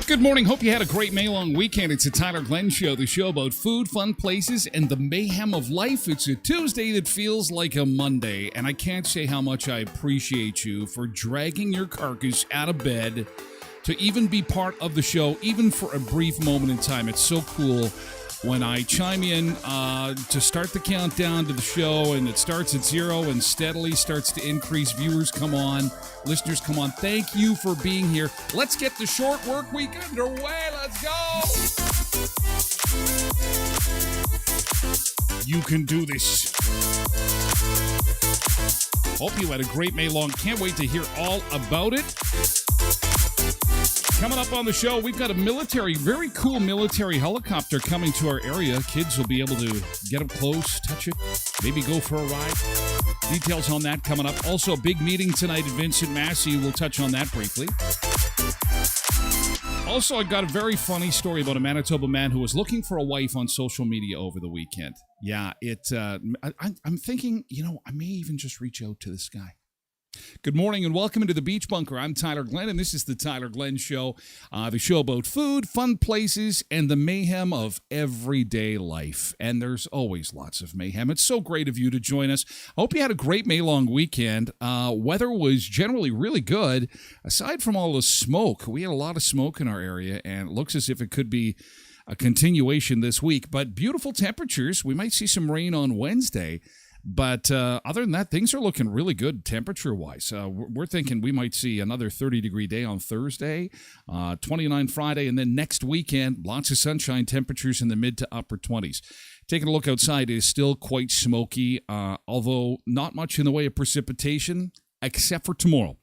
Good morning. Hope you had a great May-long weekend. It's a Tyler Glenn Show, the show about food, fun places, and the mayhem of life. It's a Tuesday that feels like a Monday, and I can't say how much I appreciate you for dragging your carcass out of bed to even be part of the show, even for a brief moment in time. It's so cool when I chime in to start the countdown to the show, and it starts at 0 and steadily starts to increase. Viewers come on, listeners come on. Thank you for being here. Let's get the short work week underway. Let's go. You can do this. Hope you had a great May long. Can't wait to hear all about it. Coming up on the show, we've got a very cool military helicopter coming to our area. Kids will be able to get up close, touch it, maybe go for a ride. Details on that coming up. Also, a big meeting tonight at Vincent Massey. We'll touch on that briefly. Also, I got a very funny story about a Manitoba man who was looking for a wife on social media over the weekend. Yeah, I'm thinking, I may even just reach out to this guy. Good morning and welcome into the Beach Bunker. I'm Tyler Glenn, and this is the Tyler Glenn Show, the show about food, fun places, and the mayhem of everyday life. And there's always lots of mayhem. It's so great of you to join us. I hope you had a great May-long weekend. Weather was generally really good. Aside from all the smoke, we had a lot of smoke in our area, and it looks as if it could be a continuation this week. But beautiful temperatures. We might see some rain on Wednesday. But other than that, things are looking really good temperature-wise. We're thinking we might see another 30-degree day on Thursday, 29 Friday, and then next weekend, lots of sunshine, temperatures in the mid to upper 20s. Taking a look outside, it is still quite smoky, although not much in the way of precipitation, except for tomorrow.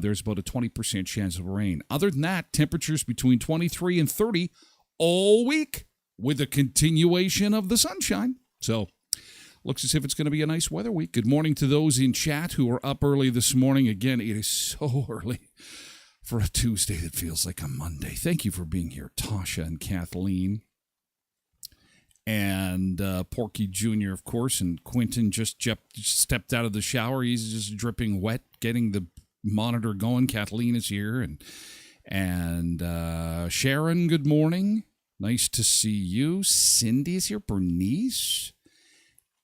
There's about a 20% chance of rain. Other than that, temperatures between 23 and 30 all week with a continuation of the sunshine. So looks as if it's going to be a nice weather week. Good morning to those in chat who are up early this morning. Again, it is so early for a Tuesday that feels like a Monday. Thank you for being here, Tasha and Kathleen. And Porky Jr., of course, and Quentin just stepped out of the shower. He's just dripping wet, getting the monitor going. Kathleen is here. And Sharon, good morning. Nice to see you. Cindy is here. Bernice.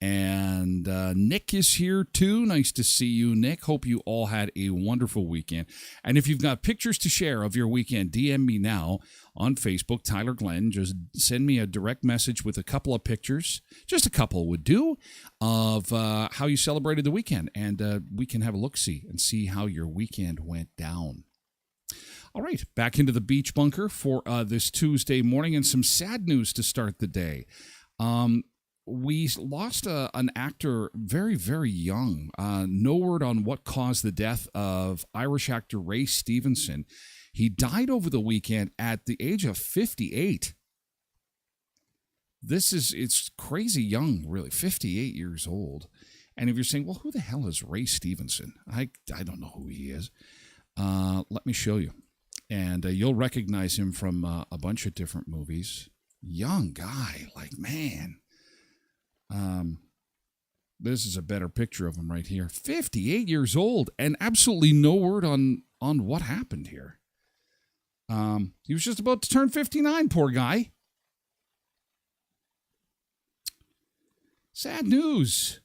And Nick is here too. Nice to see you, Nick. Hope you all had a wonderful weekend. And if you've got pictures to share of your weekend, DM me now on Facebook, Tyler Glenn. Just send me a direct message with a couple of pictures, just a couple would do, of how you celebrated the weekend. And we can have a look-see and see how your weekend went down. All right, back into the beach bunker for this Tuesday morning, and some sad news to start the day. We lost an actor very, very young. No word on what caused the death of Irish actor Ray Stevenson. He died over the weekend at the age of 58. It's crazy young, really, 58 years old. And if you're saying, well, who the hell is Ray Stevenson? I don't know who he is. Let me show you. And you'll recognize him from a bunch of different movies. Young guy, like, man. This is a better picture of him right here. 58 years old, and absolutely no word on what happened here. He was just about to turn 59, poor guy. Sad news.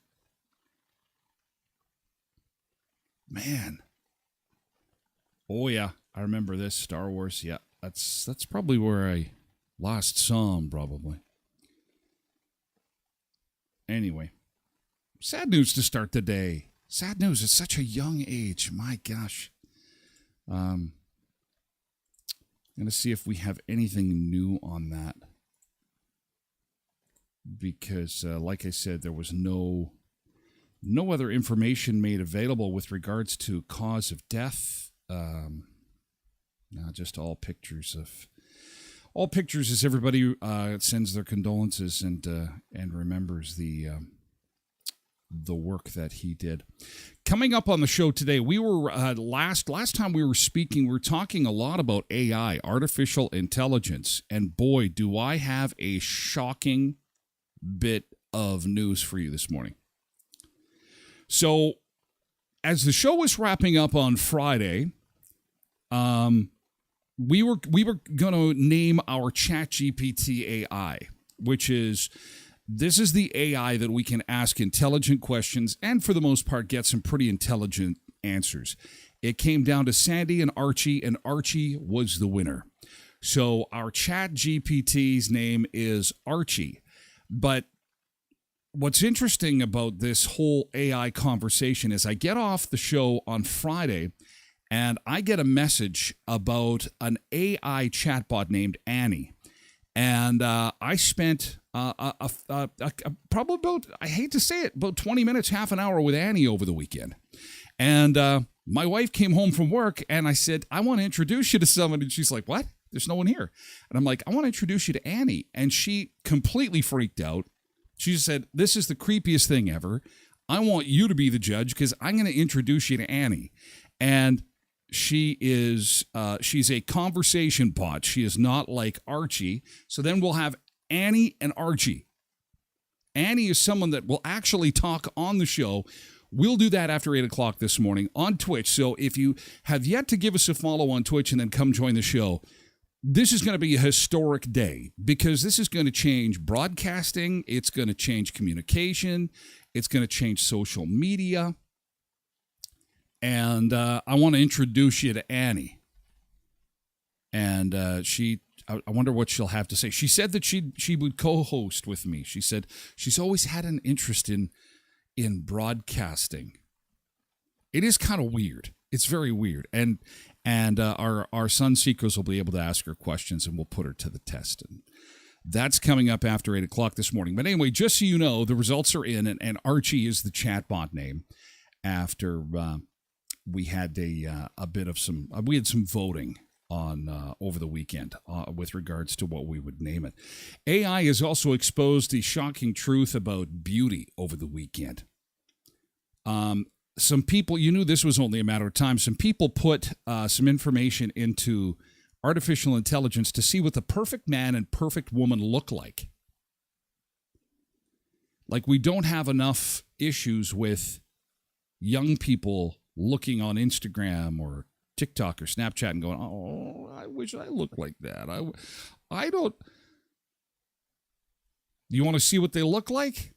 Man. Oh, yeah. I remember this, Star Wars. Yeah, that's probably where I last saw him, probably. Anyway, sad news to start the day. Sad news at such a young age. My gosh. I'm going to see if we have anything new on that. Because, like I said, there was no other information made available with regards to cause of death. Just all pictures as everybody sends their condolences and remembers the work that he did. Coming up on the show today, we were last time we were speaking, we were talking a lot about AI, artificial intelligence, and boy, do I have a shocking bit of news for you this morning. So, as the show was wrapping up on Friday, we were going to name our ChatGPT AI, which is the AI that we can ask intelligent questions and for the most part get some pretty intelligent answers. It came down to Sandy and Archie was the winner. So our ChatGPT's name is Archie. But what's interesting about this whole AI conversation is I get off the show on Friday and I get a message about an AI chatbot named Annie. And I spent probably about, I hate to say it, about 20 minutes, half an hour with Annie over the weekend. And my wife came home from work and I said, I want to introduce you to someone. And she's like, what? There's no one here. And I'm like, I want to introduce you to Annie. And she completely freaked out. She said, this is the creepiest thing ever. I want you to be the judge because I'm going to introduce you to Annie. And she's a conversation bot. She is not like Archie. So then we'll have Annie and Archie. Annie is someone that will actually talk on the show. We'll do that after 8 o'clock this morning on Twitch. So if you have yet to give us a follow on Twitch and then come join the show, this is going to be a historic day because this is going to change broadcasting. It's going to change communication. It's going to change social media. And I want to introduce you to Annie. And I wonder what she'll have to say. She said that she would co-host with me. She said she's always had an interest in broadcasting. It is kind of weird. It's very weird. And our son Seekers will be able to ask her questions, and we'll put her to the test. And that's coming up after 8 o'clock this morning. But anyway, just so you know, the results are in, and Archie is the chatbot name after we had we had some voting on over the weekend with regards to what we would name it. AI has also exposed the shocking truth about beauty over the weekend. Some people, you knew this was only a matter of time, some people put some information into artificial intelligence to see what the perfect man and perfect woman look like. Like, we don't have enough issues with young people looking on Instagram or TikTok or Snapchat and going, oh, I wish I looked like that. I don't. You want to see what they look like?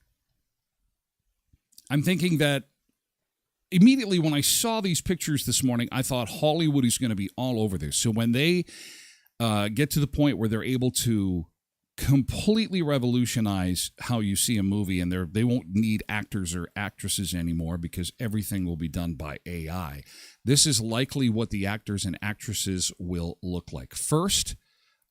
I'm thinking that immediately when I saw these pictures this morning, I thought Hollywood is going to be all over this. So when they get to the point where they're able to completely revolutionize how you see a movie, and they won't need actors or actresses anymore because everything will be done by AI. This is likely what the actors and actresses will look like. First,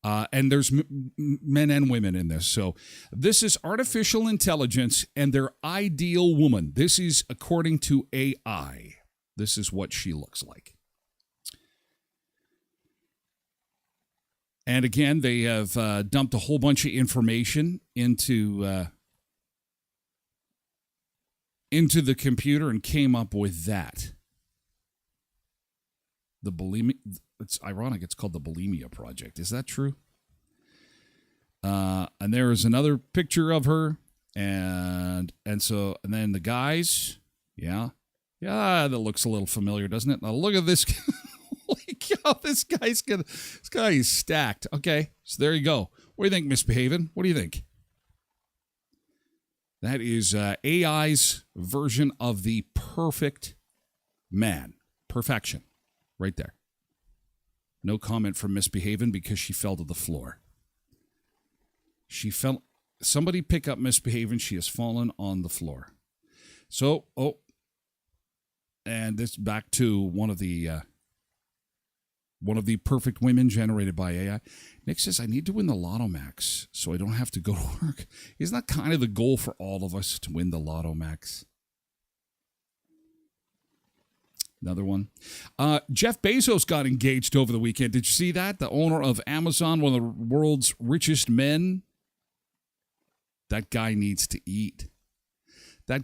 and there's men and women in this. So this is artificial intelligence and their ideal woman. This is according to AI. This is what she looks like. And again, they have dumped a whole bunch of information into the computer and came up with that. The bulimia. It's ironic. It's called the Bulimia Project. Is that true? And there is another picture of her, and then the guys. Yeah, that looks a little familiar, doesn't it? Now look at this. Holy cow, this guy is stacked. Okay, so there you go. What do you think, Misbehaving? What do you think? That is AI's version of the perfect man. Perfection. Right there. No comment from Misbehaving because she fell to the floor. Somebody pick up Misbehaving. She has fallen on the floor. So, and this back to one of the perfect women generated by AI. Nick says, I need to win the Lotto Max so I don't have to go to work. Isn't that kind of the goal for all of us, to win the Lotto Max? Another one. Jeff Bezos got engaged over the weekend. Did you see that? The owner of Amazon, one of the world's richest men. That guy needs to eat. I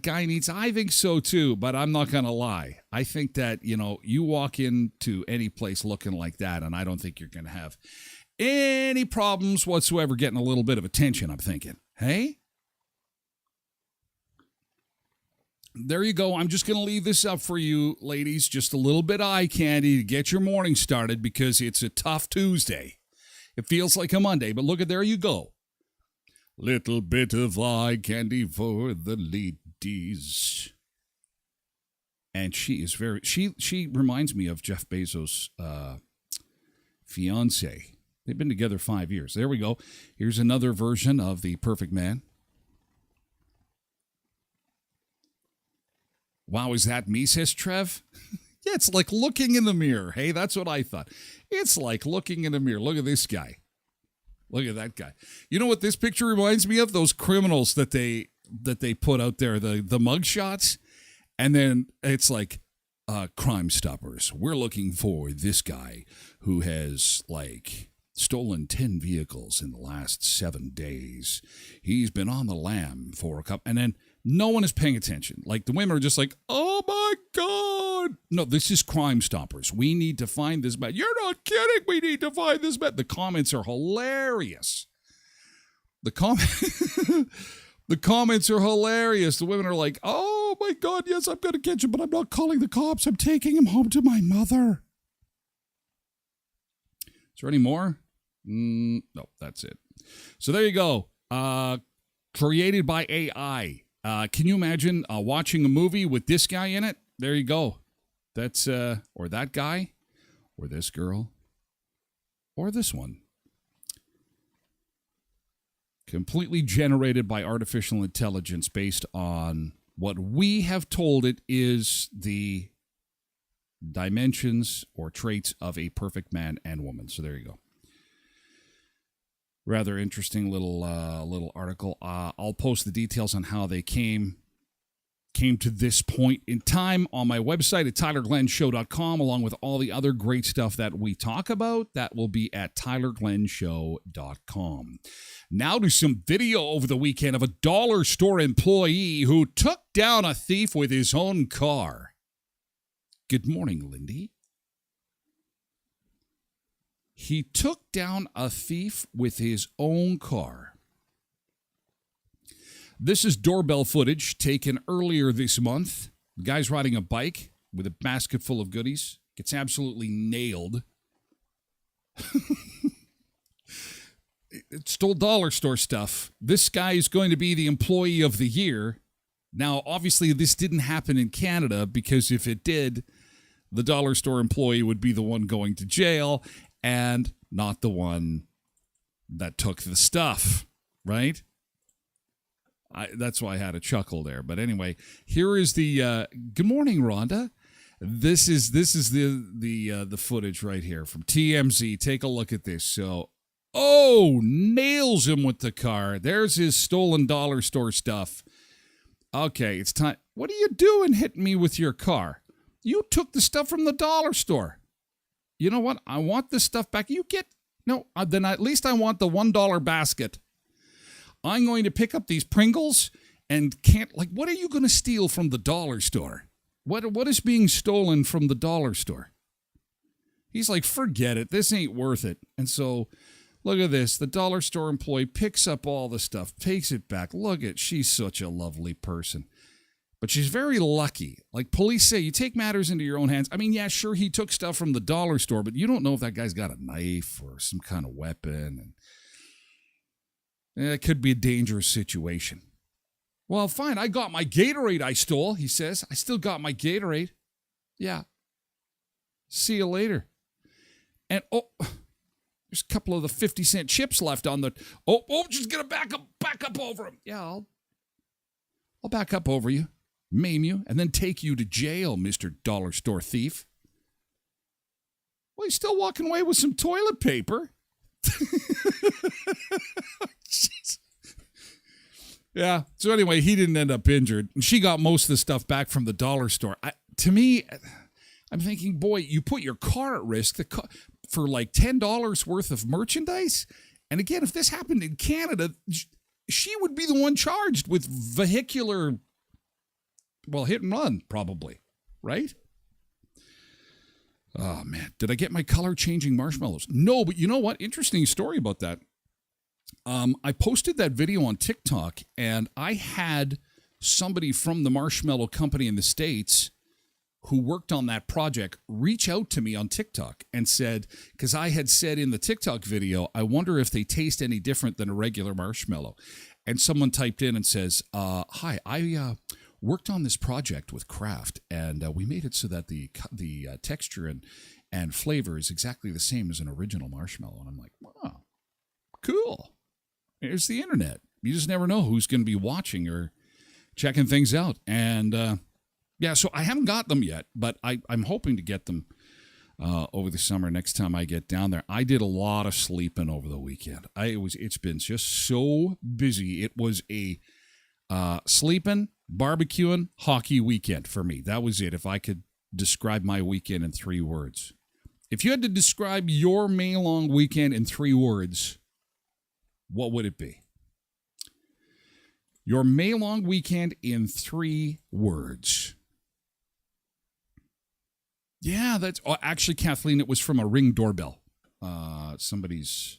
think so too, but I'm not going to lie. I think that, you walk into any place looking like that, and I don't think you're going to have any problems whatsoever getting a little bit of attention, I'm thinking. Hey? There you go. I'm just going to leave this up for you, ladies. Just a little bit of eye candy to get your morning started because it's a tough Tuesday. It feels like a Monday, but look at there you go. Little bit of eye candy for the ladies. And she is she reminds me of Jeff Bezos' fiance. They've been together 5 years. There we go. Here's another version of the perfect man. Wow, is that me, says Trev? Yeah, it's like looking in the mirror. Hey, that's what I thought. It's like looking in the mirror. Look at this guy. Look at that guy. You know what this picture reminds me of? Those criminals that they put out there, the mug shots. And then it's like, Crime Stoppers. We're looking for this guy who has, stolen 10 vehicles in the last 7 days. He's been on the lam for a couple. And then no one is paying attention. Like, the women are just like, oh, my God. No, this is Crime Stoppers. We need to find this man. You're not kidding. We need to find this man. The comments are hilarious. The comments are hilarious. The women are like, oh, my God, yes, I'm going to catch him, but I'm not calling the cops. I'm taking him home to my mother. Is there any more? No, that's it. So there you go. Created by AI. Can you imagine watching a movie with this guy in it? There you go. That's, or that guy, or this girl, or this one. Completely generated by artificial intelligence based on what we have told it is the dimensions or traits of a perfect man and woman. So there you go. Rather interesting little article. I'll post the details on how they came to this point in time on my website at tylerglenshow.com, along with all the other great stuff that we talk about. That will be at tylerglenshow.com. Now to some video over the weekend of a dollar store employee who took down a thief with his own car. Good morning, Lindy. He took down a thief with his own car. This is doorbell footage taken earlier this month. The guy's riding a bike with a basket full of goodies. Gets absolutely nailed. It stole dollar store stuff. This guy is going to be the employee of the year. Now, obviously, this didn't happen in Canada because if it did, the dollar store employee would be the one going to jail and not the one that took the stuff, right? That's why I had a chuckle there. But anyway, here is the good morning, Rhonda. This is the footage right here from TMZ. Take a look at this. So, nails him with the car. There's his stolen dollar store stuff. Okay, it's time. What are you doing hitting me with your car? You took the stuff from the dollar store. You know what? I want this stuff back. Then at least I want the $1 basket. I'm going to pick up these Pringles and what are you going to steal from the dollar store? What is being stolen from the dollar store? He's like, forget it. This ain't worth it. And so, look at this. The dollar store employee picks up all the stuff, takes it back. She's such a lovely person. But she's very lucky. Like police say, you take matters into your own hands. I mean, yeah, sure, he took stuff from the dollar store, but you don't know if that guy's got a knife or some kind of weapon. And it could be a dangerous situation. Well, fine, I got my Gatorade I stole, he says. I still got my Gatorade. Yeah. See you later. And, there's a couple of the 50-cent chips left on the... Just gonna back up over him. Yeah, I'll back up over you, maim you, and then take you to jail, Mr. Dollar Store thief. Well, he's still walking away with some toilet paper. Yeah. So anyway, he didn't end up injured. And she got most of the stuff back from the dollar store. To me, I'm thinking, boy, you put your car at risk for like $10 worth of merchandise. And again, if this happened in Canada, she would be the one charged with vehicular, hit and run, probably, right? Oh, man. Did I get my color-changing marshmallows? No, but you know what? Interesting story about that. I posted that video on TikTok, and I had somebody from the marshmallow company in the States who worked on that project reach out to me on TikTok and said, because I had said in the TikTok video, I wonder if they taste any different than a regular marshmallow. And someone typed in and says, hi, I worked on this project with Kraft, and we made it so that the texture and flavor is exactly the same as an original marshmallow. And I'm like, wow, cool. Here's the internet. You just never know who's going to be watching or checking things out. And so I haven't got them yet, but I'm hoping to get them over the summer next time I get down there. I did a lot of sleeping over the weekend. It's been just so busy. It was a sleeping, barbecuing, hockey weekend for me. That was it. If I could describe my weekend in 3 words. If you had to describe your May-long weekend in 3 words, what would it be? Your May-long weekend in 3 words. Yeah, actually, Kathleen, it was from a Ring doorbell. Somebody's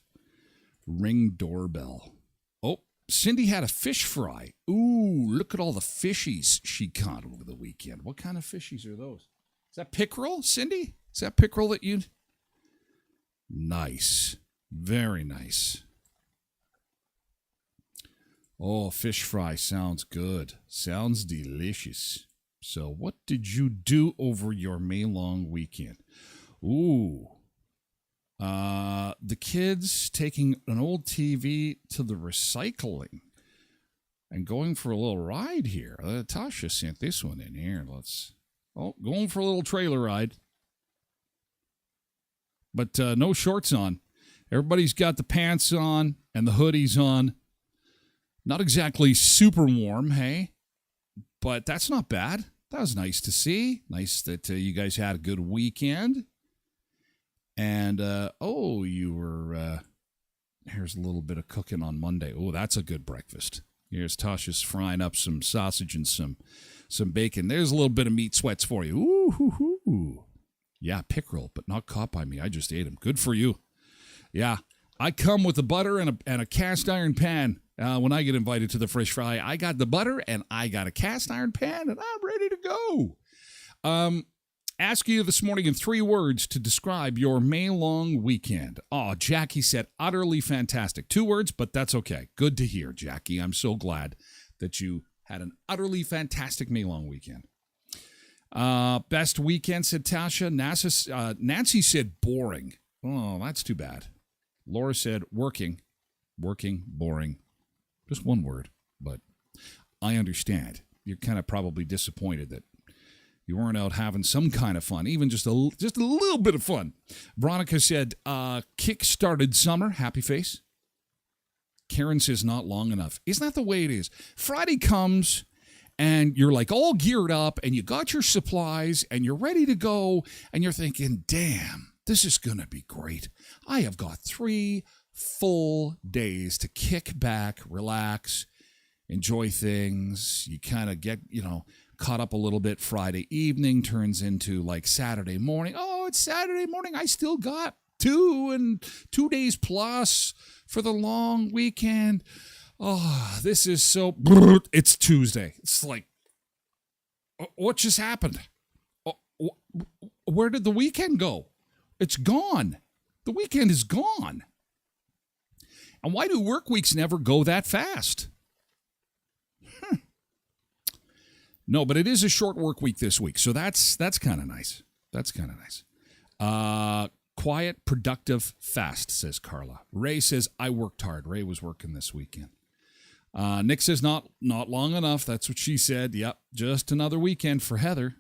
Ring doorbell. Oh, Cindy had a fish fry. Ooh, look at all the fishies she caught over the weekend. What kind of fishies are those? Is that pickerel, Cindy? Is that pickerel that you... Nice. Very nice. Oh, fish fry sounds good. Sounds delicious. So what did you do over your May-long weekend? Ooh. The kids taking an old TV to the recycling and going for a little ride here. Tasha sent this one in here. Going for a little trailer ride. But no shorts on. Everybody's got the pants on and the hoodies on. Not exactly super warm, hey? But that's not bad. That was nice to see. Nice that you guys had a good weekend. And, you were, here's a little bit of cooking on Monday. Oh, that's a good breakfast. Here's Tasha's frying up some sausage and some bacon. There's a little bit of meat sweats for you. Ooh, hoo, hoo. Yeah, pickerel, but not caught by me. I just ate them. Good for you. Yeah, I come with the butter and a cast iron pan. When I get invited to the fish fry, I got the butter and I got a cast iron pan and I'm ready to go. Ask you this morning in 3 words to describe your May-long weekend. Oh, Jackie said utterly fantastic. 2 words, but that's okay. Good to hear, Jackie. I'm so glad that you Had an utterly fantastic May long weekend. Best weekend, said Tasha. Nancy said boring. Oh, that's too bad. Laura said working, boring. Just one word, but I understand. You're kind of probably disappointed that you weren't out having some kind of fun, even just a little bit of fun. Veronica said, kick-started summer, happy face. Karen says, not long enough. Isn't that the way it is? Friday comes, and you're like all geared up, and you got your supplies, and you're ready to go, and you're thinking, damn, this is going to be great. I have got 3 full days to kick back, relax, enjoy things. You kind of get, caught up a little bit. Friday evening turns into like Saturday morning. Oh, it's Saturday morning. I still got 2 days plus for the long weekend. Oh, this is so... It's Tuesday. It's like, what just happened? Where did the weekend go? It's gone. The weekend is gone. And why do work weeks never go that fast? No, but it is a short work week this week, so that's kind of nice. That's kind of nice. Quiet, productive, fast, says Carla. Ray says, I worked hard. Ray was working this weekend. Nick says, not long enough. That's what she said. Yep, just another weekend for Heather.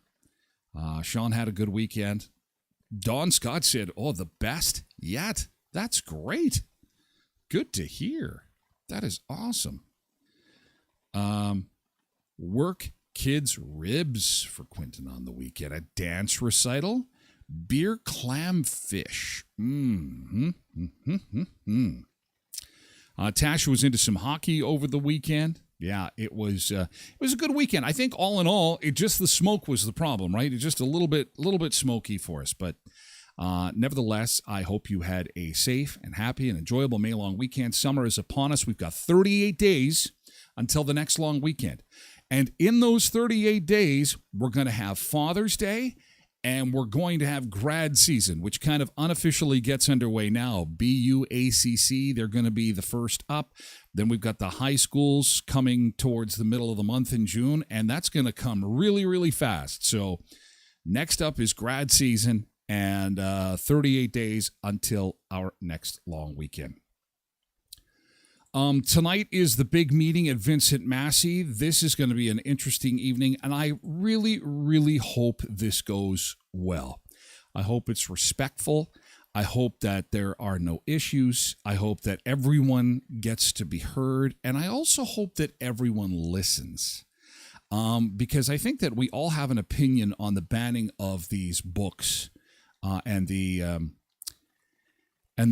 Sean had a good weekend. Don Scott said, oh, the best yet. That's great. Good to hear. That is awesome. Work kids' ribs for Quentin on the weekend. A dance recital. Beer clam fish. Tasha was into some hockey over the weekend. Yeah, it was a good weekend. I think all in all, the smoke was the problem, right? It's just a little bit smoky for us. But nevertheless, I hope you had a safe and happy and enjoyable May long weekend. Summer is upon us. We've got 38 days until the next long weekend. And in those 38 days, we're going to have Father's Day, and we're going to have grad season, which kind of unofficially gets underway now. BUACC, they're going to be the first up. Then we've got the high schools coming towards the middle of the month in June, and that's going to come really, really fast. So next up is grad season, and 38 days until our next long weekend. Tonight is the big meeting at Vincent Massey. This is going to be an interesting evening, and I really, really hope this goes well. I hope it's respectful. I hope that there are no issues. I hope that everyone gets to be heard, and I also hope that everyone listens, because I think that we all have an opinion on the banning of these books and the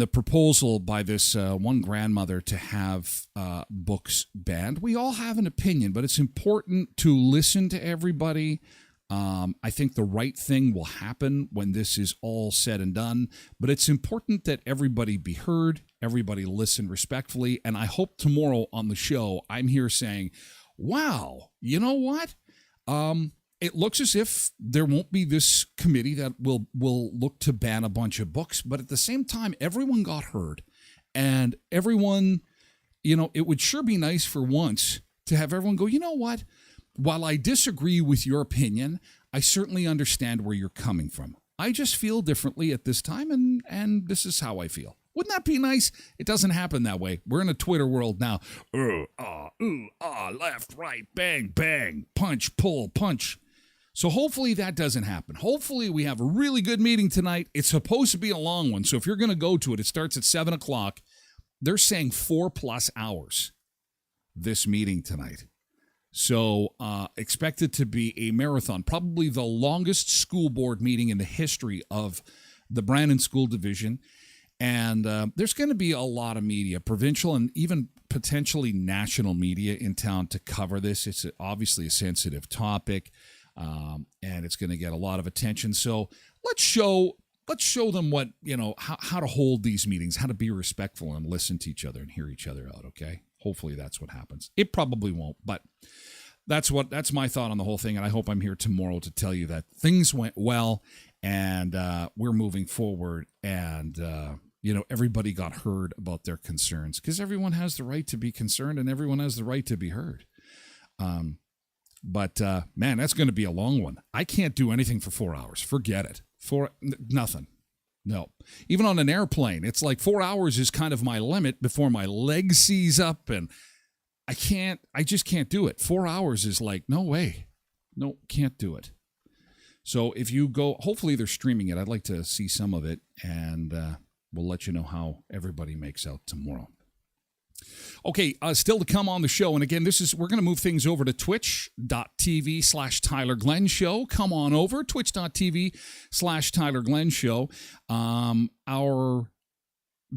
proposal by this one grandmother to have books banned. We all have an opinion, but it's important to listen to everybody. I think the right thing will happen when this is all said and done, but it's important that everybody be heard, everybody listen respectfully, and I hope tomorrow on the show I'm here saying, wow, you know what? It looks as if there won't be this committee that will look to ban a bunch of books, but at the same time, everyone got heard. And everyone, it would sure be nice for once to have everyone go, you know what? While I disagree with your opinion, I certainly understand where you're coming from. I just feel differently at this time, and this is how I feel. Wouldn't that be nice? It doesn't happen that way. We're in a Twitter world now. Left, right, bang, bang, punch, pull, punch. So hopefully that doesn't happen. Hopefully we have a really good meeting tonight. It's supposed to be a long one, so if you're going to go to it, it starts at 7 o'clock. They're saying 4+ hours, this meeting tonight. So expect it to be a marathon, probably the longest school board meeting in the history of the Brandon School Division. And there's going to be a lot of media, provincial and even potentially national media in town to cover this. It's obviously a sensitive topic. And it's going to get a lot of attention. So let's show them what, how to hold these meetings, how to be respectful and listen to each other and hear each other out. Okay. Hopefully that's what happens. It probably won't, but that's my thought on the whole thing. And I hope I'm here tomorrow to tell you that things went well and, we're moving forward and, everybody got heard about their concerns because everyone has the right to be concerned and everyone has the right to be heard. But, man, that's going to be a long one. I can't do anything for 4 hours. Forget it. Nothing. No. Even on an airplane, it's like 4 hours is kind of my limit before my leg seize up, and I just can't do it. 4 hours is like, no way. No, can't do it. So if you go, hopefully they're streaming it. I'd like to see some of it, and we'll let you know how everybody makes out tomorrow. Okay, still to come on the show. And again, we're going to move things over to twitch.tv/Tyler Glenn Show. Come on over, twitch.tv/Tyler Glenn Show. Our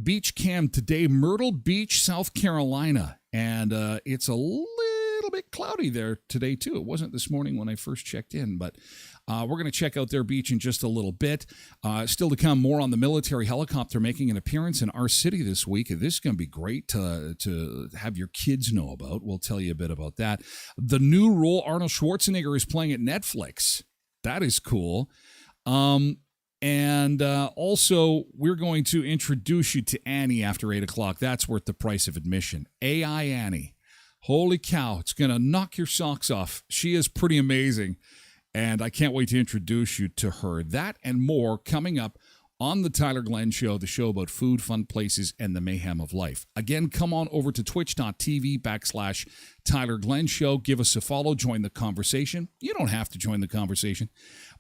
beach cam today, Myrtle Beach, South Carolina. And it's a little bit cloudy there today, too. It wasn't this morning when I first checked in, but we're going to check out their beach in just a little bit. Still to come, more on the military helicopter making an appearance in our city this week. This is going to be great to have your kids know about. We'll tell you a bit about that. The new role Arnold Schwarzenegger is playing at Netflix. That is cool. And also, we're going to introduce you to Annie after 8 o'clock. That's worth the price of admission. AI Annie. Holy cow, it's going to knock your socks off. She is pretty amazing. And I can't wait to introduce you to her. That and more coming up on the Tyler Glenn Show, the show about food, fun places, and the mayhem of life. Again, come on over to twitch.tv/Tyler Glenn Show. Give us a follow. Join the conversation. You don't have to join the conversation,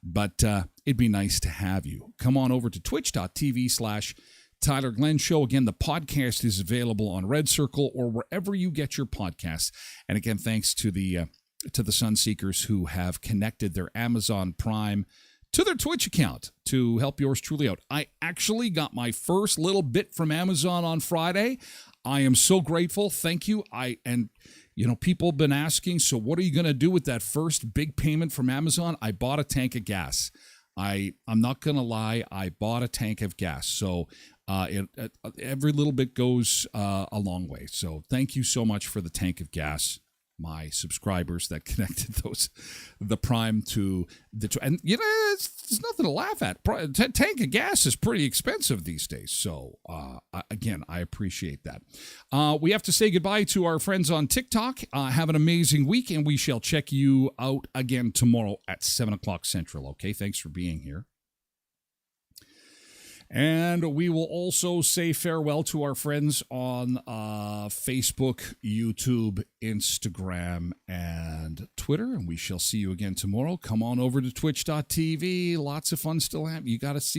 but it'd be nice to have you. Come on over to twitch.tv/Tyler Glenn Show. Again, the podcast is available on Red Circle or wherever you get your podcasts. And again, thanks to the Sunseekers who have connected their Amazon Prime to their Twitch account to help yours truly out. I actually got my first little bit from Amazon on Friday. I am so grateful. Thank you. People have been asking, so what are you going to do with that first big payment from Amazon? I bought a tank of gas. I'm not going to lie. I bought a tank of gas. So every little bit goes a long way. So thank you so much for the tank of gas. My subscribers that connected the Prime to and it's nothing to laugh at. Tank of gas is pretty expensive these days. So again, I appreciate that. We have to say goodbye to our friends on TikTok. Have an amazing week, and we shall check you out again tomorrow at 7 o'clock Central. Okay, thanks for being here. And we will also say farewell to our friends on Facebook, YouTube, Instagram, and Twitter. And we shall see you again tomorrow. Come on over to twitch.tv. Lots of fun still happening. You got to see.